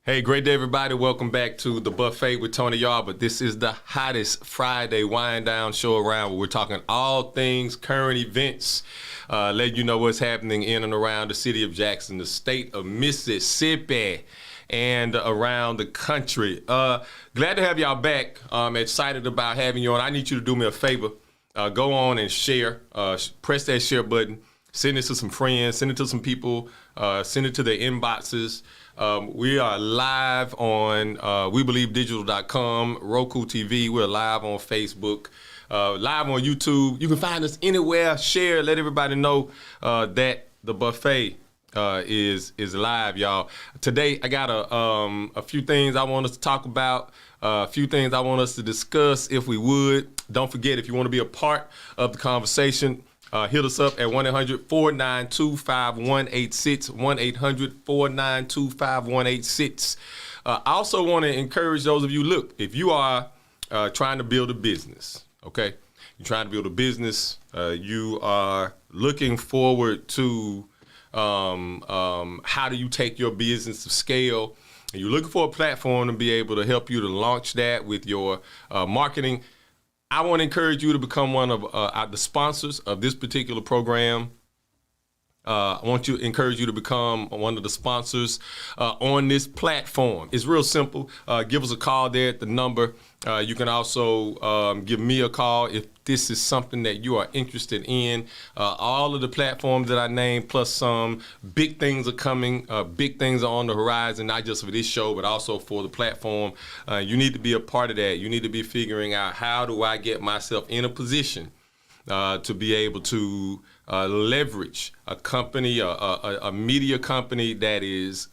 Hey, great day, everybody. Welcome back to The Buffet with Tony Yarber. This is the hottest Friday wind down show around where we're talking all things current events, let you know what's happening in and around the city of Jackson, the state of Mississippi, and around the country. Glad to have y'all back. I'm excited about having you on. I need you to do me a favor. Go on and share. Press that share button. Send it to some friends. Send it to some people. Send it to their inboxes. We are live on WeBelieveDigital.com, Roku TV. We're live on Facebook, live on YouTube. You can find us anywhere. Share. Let everybody know that the buffet is live, y'all. Today, I got a few things I want us to talk about, a few things I want us to discuss, if we would. Don't forget, if you want to be a part of the conversation, hit us up at 1-800-492-5186, 1-800-492-5186. I also want to encourage those of you, look, if you are trying to build a business, okay? You're trying to build a business, you are looking forward to how do you take your business to scale, and you're looking for a platform to be able to help you to launch that with your marketing. I want to encourage you to become one of the sponsors of this particular program. I want to encourage you to become one of the sponsors on this platform. It's real simple. Give us a call there at the number. You can also give me a call if this is something that you are interested in. All of the platforms that I named, plus some, big things are coming. Big things are on the horizon, not just for this show, but also for the platform. You need to be a part of that. You need to be figuring out, how do I get myself in a position to be able to leverage a company, a media company that is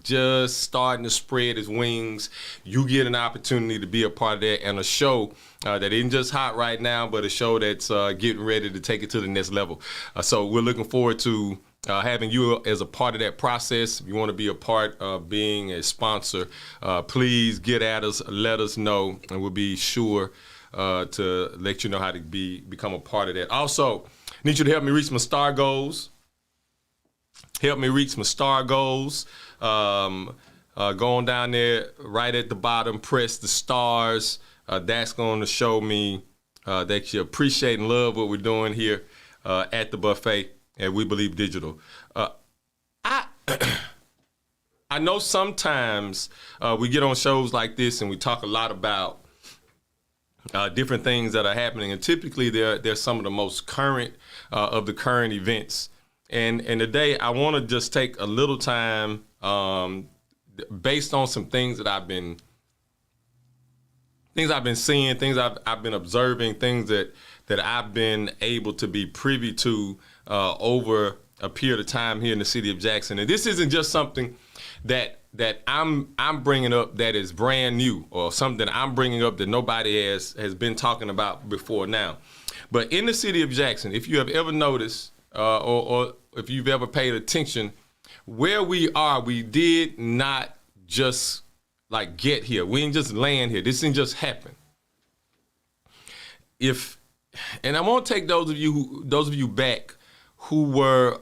just starting to spread its wings. You get an opportunity to be a part of that, and a show that isn't just hot right now, but a show that's getting ready to take it to the next level. So we're looking forward to having you as a part of that process. If you want to be a part of being a sponsor, please get at us, let us know, and we'll be sure to let you know how to become a part of that. Also, need you to help me reach my star goals. Help me reach my star goals. Go on down there, right at the bottom, press the stars. That's going to show me that you appreciate and love what we're doing here at the buffet at We Believe Digital. I know sometimes we get on shows like this and we talk a lot about different things that are happening, and typically they're some of the most current of the current events. And today I want to just take a little time, based on some things that I've been seeing, things I've been observing, things that I've been able to be privy to over a period of time here in the city of Jackson. And this isn't just something that I'm bringing up that is brand new, or something I'm bringing up that nobody has been talking about before now. But in the city of Jackson, if you have ever noticed or if you've ever paid attention, where we are, we did not just like get here. We didn't just land here. This didn't just happen. And I want to take those of you back who were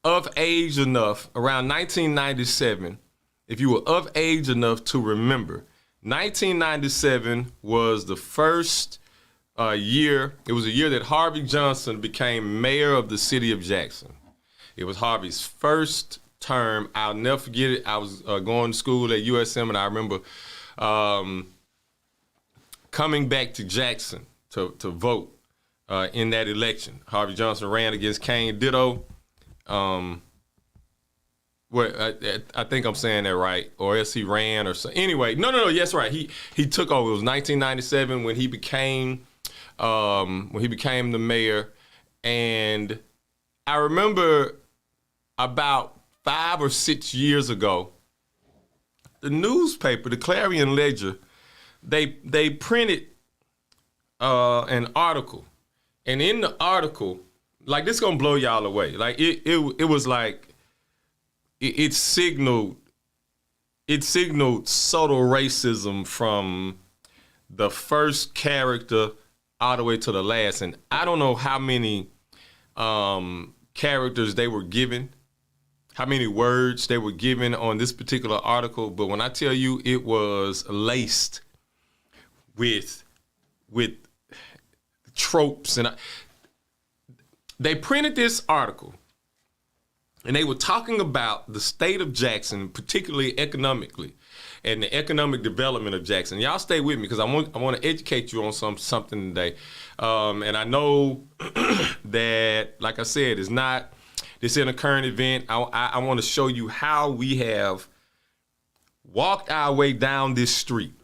of age enough, around 1997, if you were of age enough to remember, 1997 was the first year. It was a year that Harvey Johnson became mayor of the city of Jackson. It was Harvey's first term. I'll never forget it. I was going to school at USM, and I remember coming back to Jackson to vote in that election. Harvey Johnson ran against Kane Ditto. I think I'm saying that right, or else he ran or so. Anyway, no, yes, right. He took over. It was 1997 when he became the mayor, and I remember about 5 or 6 years ago, the newspaper, the Clarion Ledger, they printed an article, and in the article, like, this gonna blow y'all away. Like, it was like it signaled subtle racism from the first character all the way to the last. And I don't know how many characters they were given how many words they were given on this particular article, but when I tell you it was laced with tropes, and they printed this article, and they were talking about the state of Jackson, particularly economically, and the economic development of Jackson. Y'all stay with me because I want to educate you on something today. And I know that, like I said, it's not this in a current event. I want to show you how we have walked our way down this street,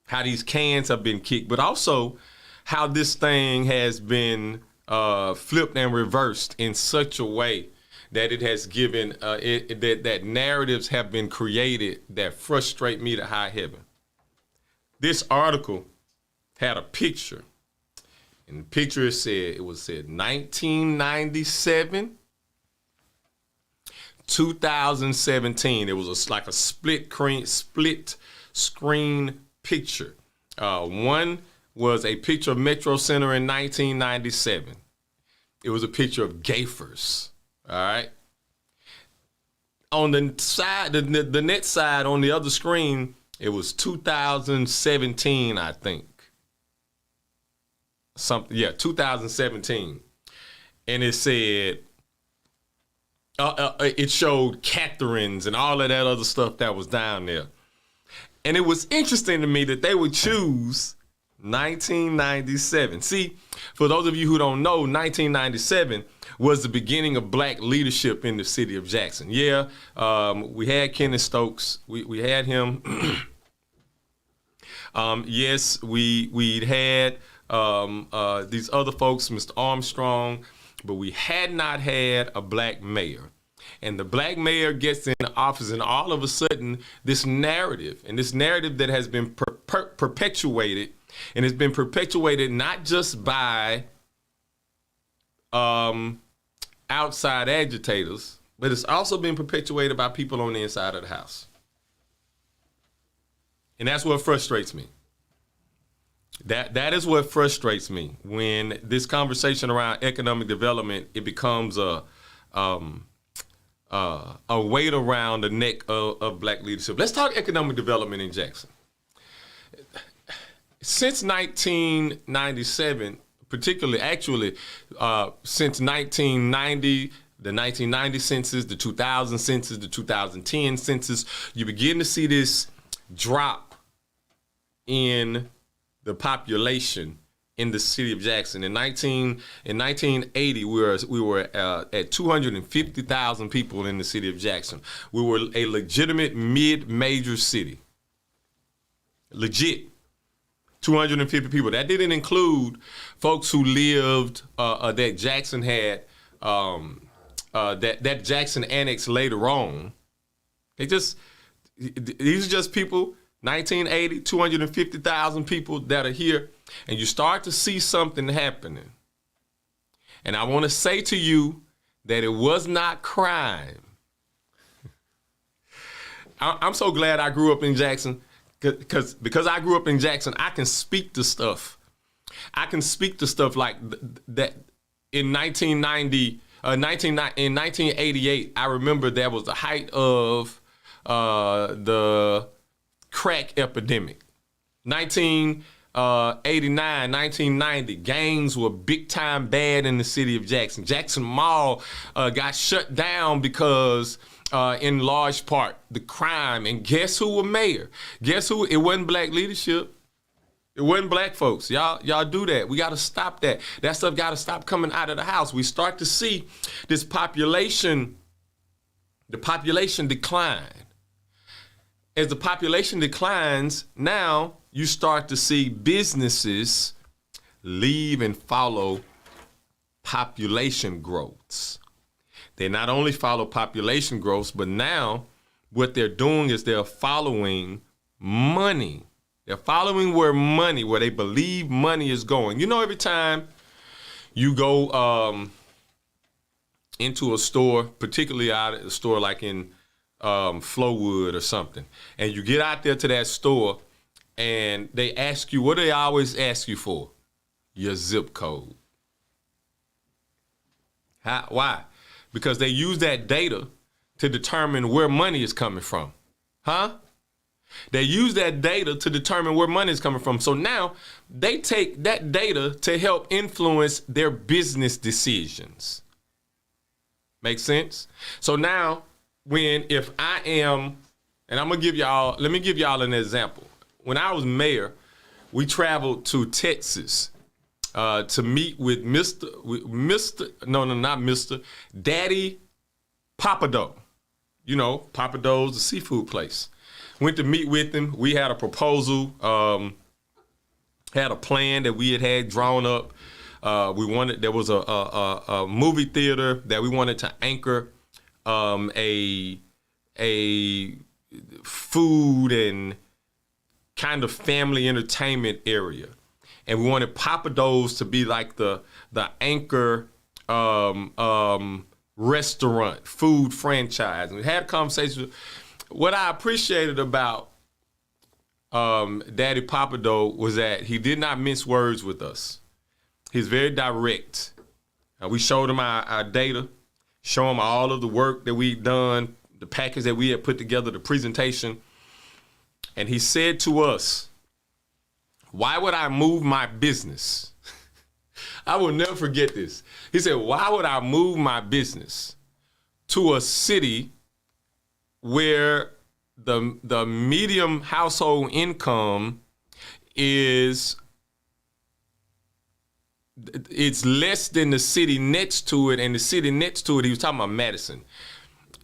how these cans have been kicked, but also how this thing has been flipped and reversed in such a way that it has given, that narratives have been created that frustrate me to high heaven. This article had a picture, and the picture said 1997, 2017. It was like a split screen picture. One was a picture of Metro Center in 1997. It was a picture of Gafers. All right. On the side, the net side on the other screen, it was 2017, I think. 2017. And it said, it showed Catherines and all of that other stuff that was down there. And it was interesting to me that they would choose 1997. See, for those of you who don't know, 1997 was the beginning of black leadership in the city of Jackson. Yeah, we had Kenneth Stokes. We had him. Yes, we'd had these other folks, Mr. Armstrong, but we had not had a black mayor. And the black mayor gets in office, and all of a sudden, this narrative that has been perpetuated, and it's been perpetuated not just by outside agitators, but it's also been perpetuated by people on the inside of the house. And that's what frustrates me. That is what frustrates me when this conversation around economic development, it becomes a weight around the neck of black leadership. Let's talk economic development in Jackson. Since 1997, particularly, since 1990, the 1990 census, the 2000 census, the 2010 census, you begin to see this drop in the population in the city of Jackson. In 1980, we were at 250,000 people in the city of Jackson. We were a legitimate mid-major city. Legit. 250 people. That didn't include folks who lived that Jackson had, that Jackson annexed later on. These are just people, 1980, 250,000 people that are here, and you start to see something happening. And I want to say to you that it was not crime. I'm so glad I grew up in Jackson. Because I grew up in Jackson, I can speak to stuff. I can speak to stuff like that. In 1988, I remember that was the height of the crack epidemic. 1989, 1990, gangs were big time bad in the city of Jackson. Jackson Mall got shut down because in large part, the crime. And guess who was mayor? Guess who? It wasn't black leadership. It wasn't black folks. Y'all do that. We got to stop that. That stuff got to stop coming out of the house. We start to see this population, the population decline. As the population declines, now you start to see businesses leave and follow population growths. They not only follow population growth, but now what they're doing is they're following money. They're following where they believe money is going. You know, every time you go into a store, particularly out at a store like in Flowood or something, and you get out there to that store and they ask you, what do they always ask you for? Your zip code. Why? because they use that data to determine where money is coming from. They use that data to determine where money is coming from. So now they take that data to help influence their business decisions. Make sense? So now if I am, and let me give y'all an example. When I was mayor, we traveled to Texas to meet with Daddy Papado. You know, Papado's, the seafood place. Went to meet with him. We had a proposal, had a plan that we had drawn up. There was a movie theater that we wanted to anchor a food and kind of family entertainment area. And we wanted Papado's to be like the anchor restaurant, food franchise. And we had a conversation. What I appreciated about Daddy Papado was that he did not mince words with us. He's very direct. We showed him our data, show him all of the work that we'd done, the package that we had put together, the presentation. And he said to us, "Why would I move my business?" I will never forget this. He said, "Why would I move my business to a city where the medium household income it's less than the city next to it, and the city next to it," he was talking about Madison,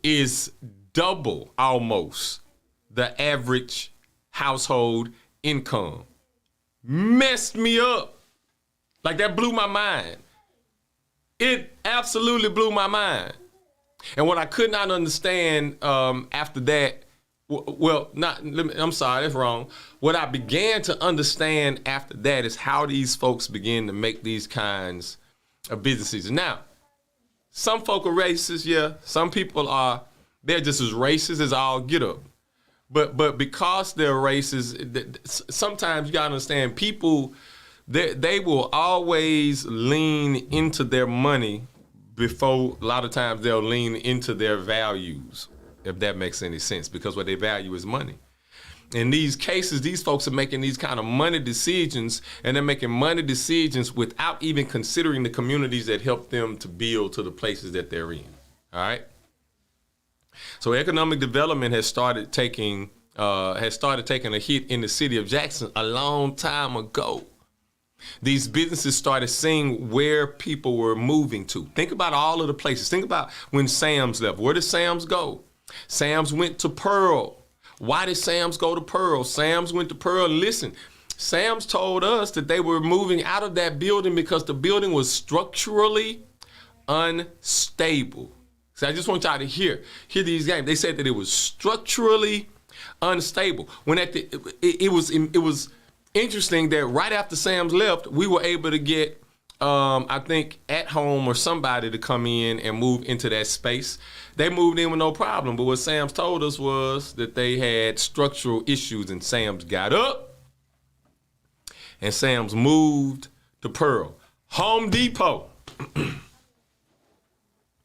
"is double almost the average household income." Messed me up. Like, that blew my mind. It absolutely blew my mind. And what I could not understand after that, I'm sorry, that's wrong. What I began to understand after that is how these folks begin to make these kinds of businesses. Now, some folk are racist, yeah. Some people they're just as racist as all get up. But because they're racist, sometimes you gotta understand people, they will always lean into their money before a lot of times they'll lean into their values, if that makes any sense, because what they value is money. In these cases, these folks are making these kind of money decisions, and they're making money decisions without even considering the communities that help them to build to the places that they're in. All right? So economic development has started taking a hit in the city of Jackson a long time ago. These businesses started seeing where people were moving to. Think about all of the places. Think about when Sam's left. Where did Sam's go? Sam's went to Pearl. Why did Sam's go to Pearl? Sam's went to Pearl. Listen, Sam's told us that they were moving out of that building because the building was structurally unstable. So I just want y'all to hear these games. They said that it was structurally unstable. When it was interesting that right after Sam's left, we were able to get, I think, At Home or somebody to come in and move into that space. They moved in with no problem, but what Sam's told us was that they had structural issues, and Sam's got up, and Sam's moved to Pearl. Home Depot.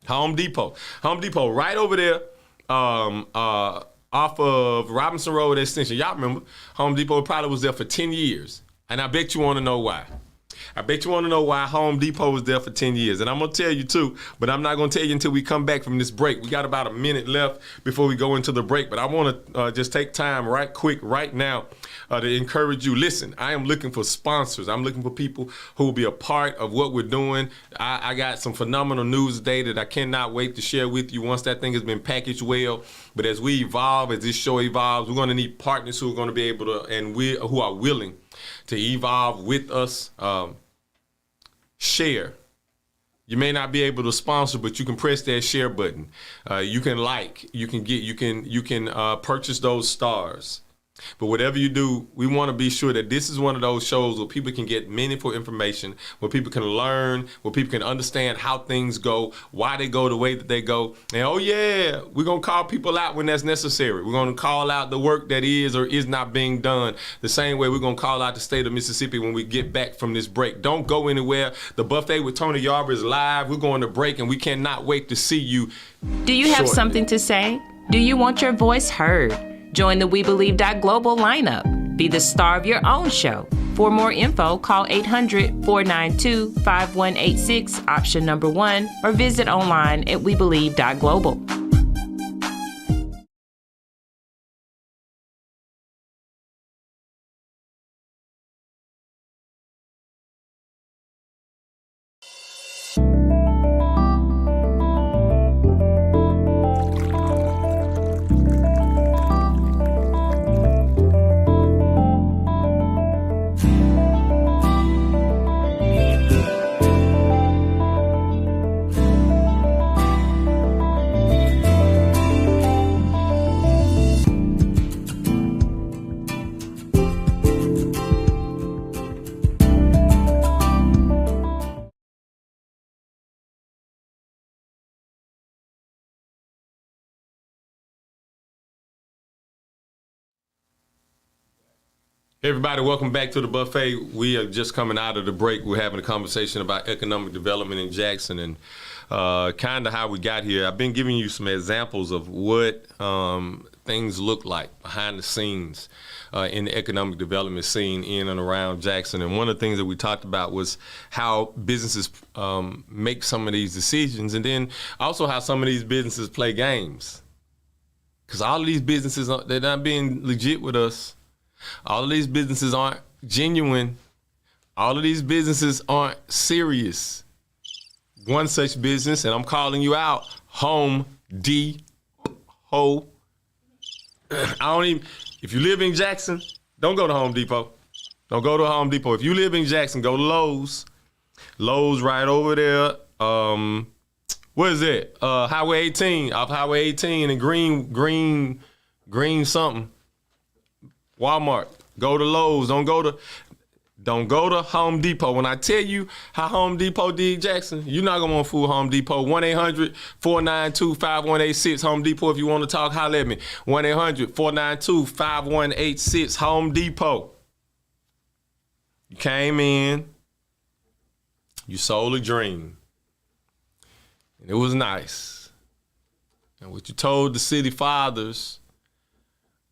Home Depot right over there off of Robinson Road Extension. Y'all remember, Home Depot probably was there for 10 years. And I bet you want to know why. I bet you want to know why Home Depot was there for 10 years. And I'm going to tell you too, but I'm not going to tell you until we come back from this break. We got about a minute left before we go into the break. But I want to just take time right quick right now to encourage you. Listen, I am looking for sponsors. I'm looking for people who will be a part of what we're doing. I got some phenomenal news today that I cannot wait to share with you once that thing has been packaged well. But as we evolve, as this show evolves, we're going to need partners who are going to be able to, and who are willing to evolve with us. Share. You may not be able to sponsor, but you can press that share button. You can like. You can purchase those stars. But whatever you do, we want to be sure that this is one of those shows where people can get meaningful information, where people can learn, where people can understand how things go, why they go the way that they go. And oh yeah, we're going to call people out when that's necessary. We're going to call out the work that is or is not being done. The same way we're going to call out the state of Mississippi when we get back from this break. Don't go anywhere. The Buffet with Tony Yarber is live. We're going to break, and we cannot wait to see you. Do you have shortly. something to say? Do you want your voice heard? Join the WeBelieve.global lineup. Be the star of your own show. For more info, call 800-492-5186, option number 1, or visit online at WeBelieve.global. Hey everybody, welcome back to the Buffet. We are just coming out of the break. We're having a conversation about economic development in Jackson and kind of how we got here. I've been giving you some examples of what things look like behind the scenes in the economic development scene in and around Jackson. And one of the things that we talked about was how businesses make some of these decisions, and then also how some of these businesses play games. Because all of these businesses, they're not being legit with us. All of these businesses aren't genuine. All of these businesses aren't serious. One such business, and I'm calling you out, Home Depot. If you live in Jackson, don't go to Home Depot. Don't go to Home Depot. If you live in Jackson, go to Lowe's. Lowe's right over there. What is it? Highway 18, off Highway 18 and green something. Walmart. Go to Lowe's. Don't go to Home Depot. When I tell you how Home Depot did Jackson, you're not gonna want to fool Home Depot. 1-800-492-5186. Home Depot, if you want to talk, holler at me. 1-800-492-5186. Home Depot. You came in, you sold a dream, and it was nice. And what you told the city fathers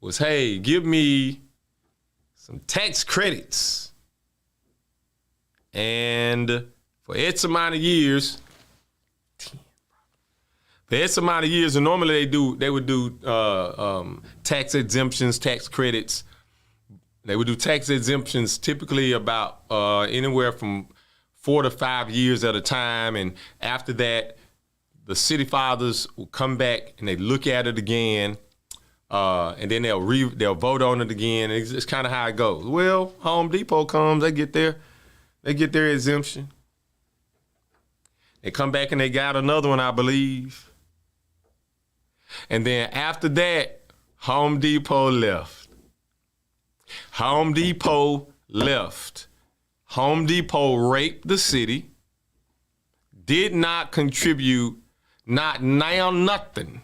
was, hey, give me some tax credits. And for X amount of years, and normally they would do tax exemptions, tax credits. They would do tax exemptions typically about anywhere from 4 to 5 years at a time. And after that, the city fathers will come back and they look at it again. And then they'll vote on it again. It's kind of how it goes. Well, Home Depot comes, they get their exemption. They come back and they got another one, I believe. And then after that, Home Depot left. Home Depot left. Home Depot raped the city, did not contribute, not now nothing.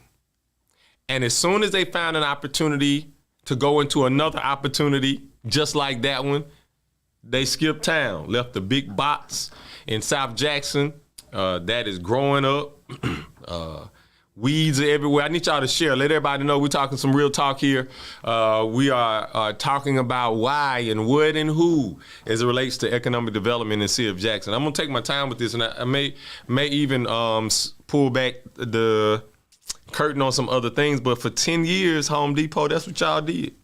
And as soon as they found an opportunity to go into another opportunity just like that one, they skipped town, left the big box in South Jackson that is growing up. Weeds are everywhere. I need y'all to share. Let everybody know we're talking some real talk here. We are talking about why and what and who as it relates to economic development in the city of Jackson. I'm going to take my time with this, and I may even pull back the curtain on some other things, but for 10 years, Home Depot, that's what y'all did.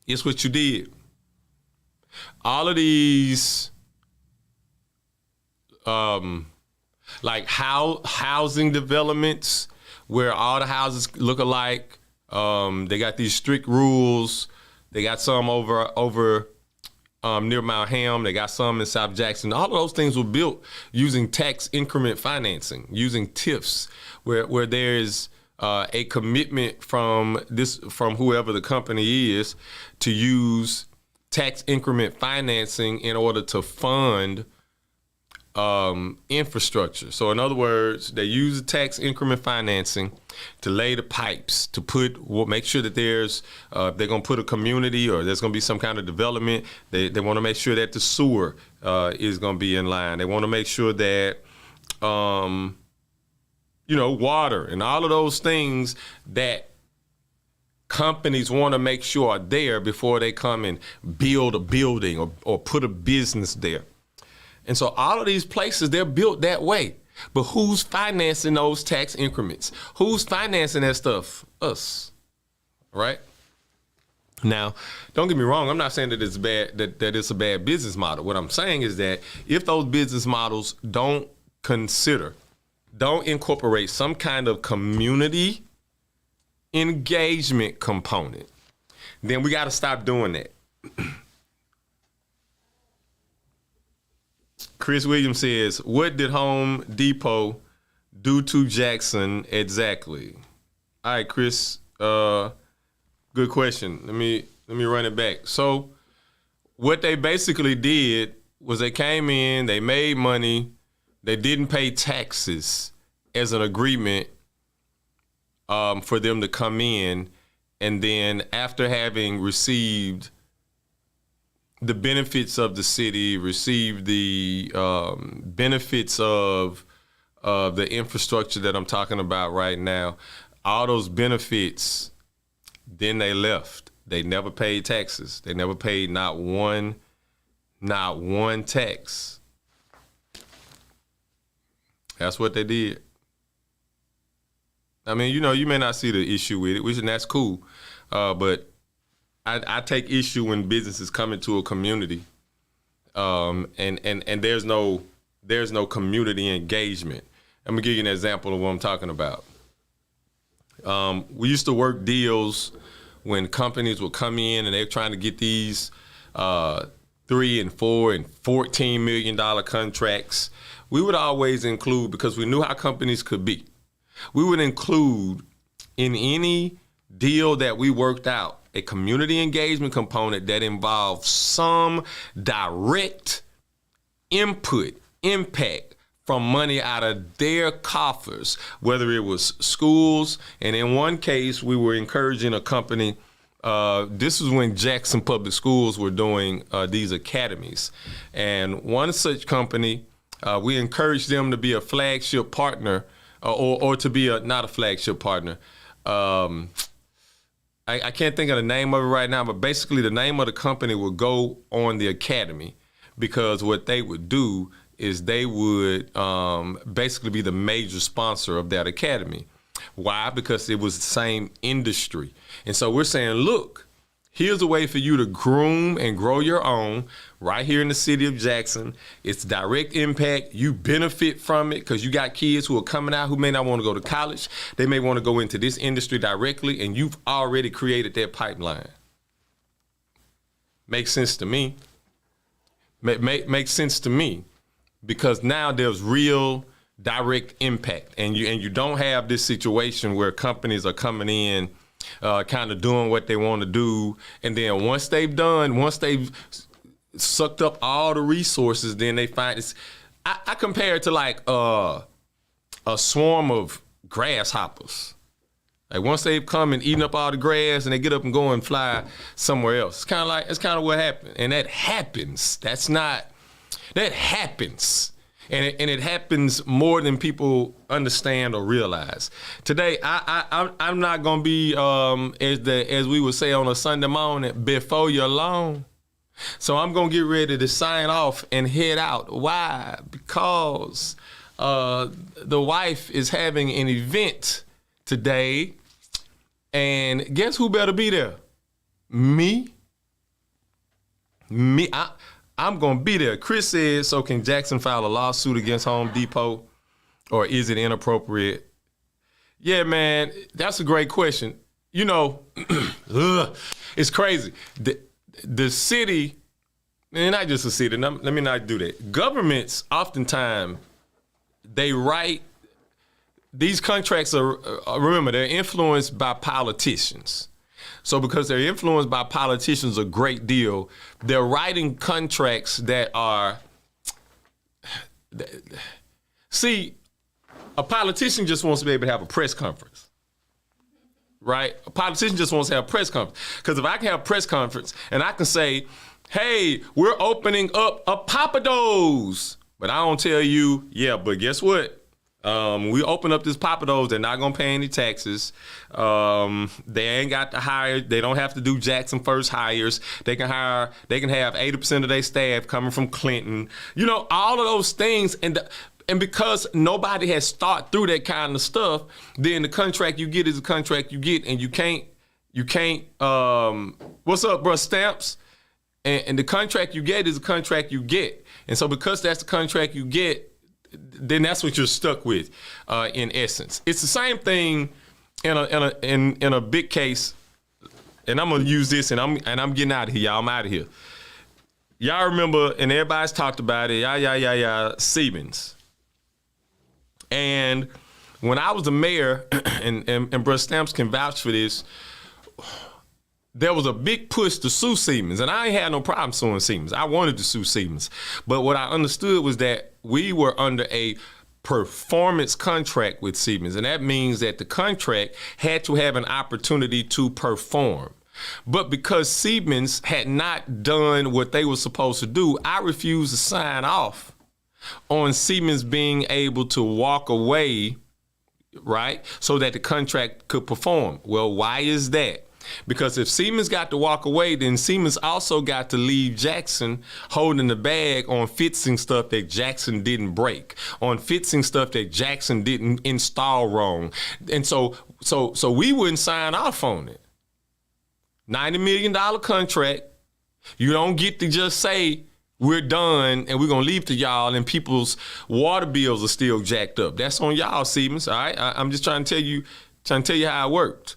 It's what you did. All of these like housing developments where all the houses look alike. They got these strict rules. They got some over near Mount Ham. They got some in South Jackson. All of those things were built using tax increment financing, using TIFs, where there's a commitment from whoever the company is to use tax increment financing in order to fund infrastructure. So in other words, they use the tax increment financing to lay the pipes, to make sure that there's, they're going to put a community or there's going to be some kind of development. They want to make sure that the sewer is going to be in line. They want to make sure that, water and all of those things that companies want to make sure are there before they come and build a building or put a business there. And so all of these places, they're built that way. But who's financing those tax increments? Who's financing that stuff? Us, right? Now, don't get me wrong. I'm not saying that it's bad, that it's a bad business model. What I'm saying is that if those business models don't incorporate some kind of community engagement component, then we got to stop doing that. Chris Williams says, what did Home Depot do to Jackson exactly? All right, Chris, good question. Let me run it back. So what they basically did was they came in, they made money, they didn't pay taxes as an agreement for them to come in, and then after having received the benefits of the city, received the benefits of the infrastructure that I'm talking about right now, all those benefits, then they left. They never paid taxes. They never paid not one tax. That's what they did. I mean, you may not see the issue with it, and that's cool. But I take issue when businesses come into a community, and there's no community engagement. I'm gonna give you an example of what I'm talking about. We used to work deals when companies would come in and they're trying to get these $3 and $4 and $14 million contracts. We would always include, because we knew how companies could be, we would include in any deal that we worked out a community engagement component that involves some direct impact from money out of their coffers, whether it was schools. And in one case, we were encouraging a company. This was when Jackson Public Schools were doing these academies. And one such company, we encouraged them to be a flagship partner or to be not a flagship partner. I can't think of the name of it right now, but basically the name of the company would go on the academy, because what they would do is they would basically be the major sponsor of that academy. Why? Because it was the same industry. And so we're saying, look, here's a way for you to groom and grow your own right here in the city of Jackson. It's direct impact. You benefit from it because you got kids who are coming out who may not want to go to college. They may want to go into this industry directly, and you've already created that pipeline. Makes sense to me. Makes sense to me, because now there's real direct impact, and you don't have this situation where companies are coming in kind of doing what they want to do, and then once they've sucked up all the resources, then they find it's. I compare it to like a swarm of grasshoppers. Like once they've come and eaten up all the grass, and they get up and go and fly somewhere else. It's kind of what happened, and that happens. That happens. And it happens more than people understand or realize. Today, I'm not gonna be as we would say on a Sunday morning, before you long. So I'm gonna get ready to sign off and head out. Why? Because the wife is having an event today, and guess who better be there? Me. I'm going to be there. Chris says, so can Jackson file a lawsuit against Home Depot, or is it inappropriate? Yeah, man, that's a great question. It's crazy. The city, and not just the city, let me not do that. Governments, oftentimes, they write these contracts are, remember, they're influenced by politicians. So because they're influenced by politicians a great deal, they're writing contracts that are, see, a politician just wants to be able to have a press conference, right? A politician just wants to have a press conference. Because if I can have a press conference and I can say, hey, we're opening up a Papados, but I don't tell you, yeah, but guess what? We open up this Papados, they're not gonna pay any taxes. They ain't got to hire, they don't have to do Jackson first hires. They can have 80% of their staff coming from Clinton. You know, all of those things, and because nobody has thought through that kind of stuff, then the contract you get is the contract you get, and you can't, what's up, bro, Stamps? And the contract you get is the contract you get. And so because that's the contract you get, then that's what you're stuck with, in essence. It's the same thing in a big case, and I'm gonna use this, and I'm getting out of here, y'all. I'm out of here. Y'all remember, and everybody's talked about it, Siemens. And when I was the mayor, and Bruce Stamps can vouch for this, there was a big push to sue Siemens, and I ain't had no problem suing Siemens. I wanted to sue Siemens. But what I understood was that we were under a performance contract with Siemens, and that means that the contract had to have an opportunity to perform. But because Siemens had not done what they were supposed to do, I refused to sign off on Siemens being able to walk away, right, so that the contract could perform. Well, why is that? Because if Siemens got to walk away, then Siemens also got to leave Jackson holding the bag on fixing stuff that Jackson didn't break, on fixing stuff that Jackson didn't install wrong. And so we wouldn't sign off on it. $90 million contract. You don't get to just say, we're done and we're going to leave to y'all, and people's water bills are still jacked up. That's on y'all, Siemens, all right? I'm just trying to tell you how it worked.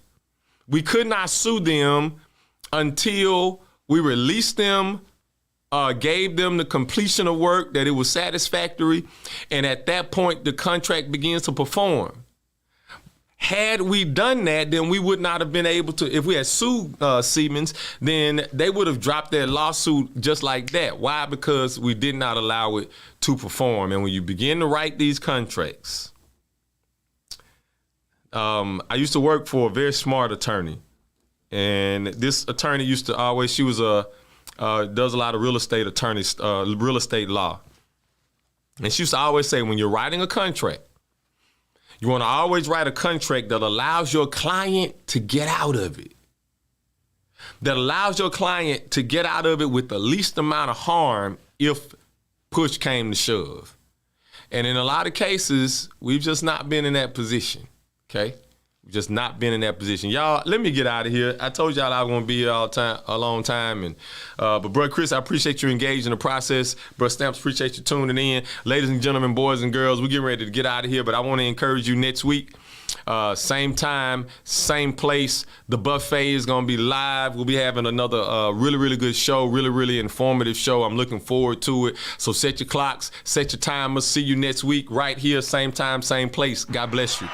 We could not sue them until we released them, gave them the completion of work, that it was satisfactory, and at that point, the contract begins to perform. Had we done that, then we would not have been able to, if we had sued Siemens, then they would have dropped their lawsuit just like that. Why? Because we did not allow it to perform. And when you begin to write these contracts, I used to work for a very smart attorney, and this attorney used to always, she was does a lot of real estate law. And she used to always say, when you're writing a contract, you want to always write a contract that allows your client to get out of it. That allows your client to get out of it with the least amount of harm if push came to shove. And in a lot of cases, we've just not been in that position. Okay, just not been in that position. Y'all, let me get out of here. I told y'all I was gonna be here a long time, and but Bro Chris, I appreciate you engaged in the process. Bro Stamps, appreciate you tuning in. Ladies and gentlemen, boys and girls, we're getting ready to get out of here, but I want to encourage you next week. Same time, same place. The buffet is going to be live. We'll be having another really, really good show, really, really informative show. I'm looking forward to it. So set your clocks, set your timers. See you next week right here, same time, same place. God bless you.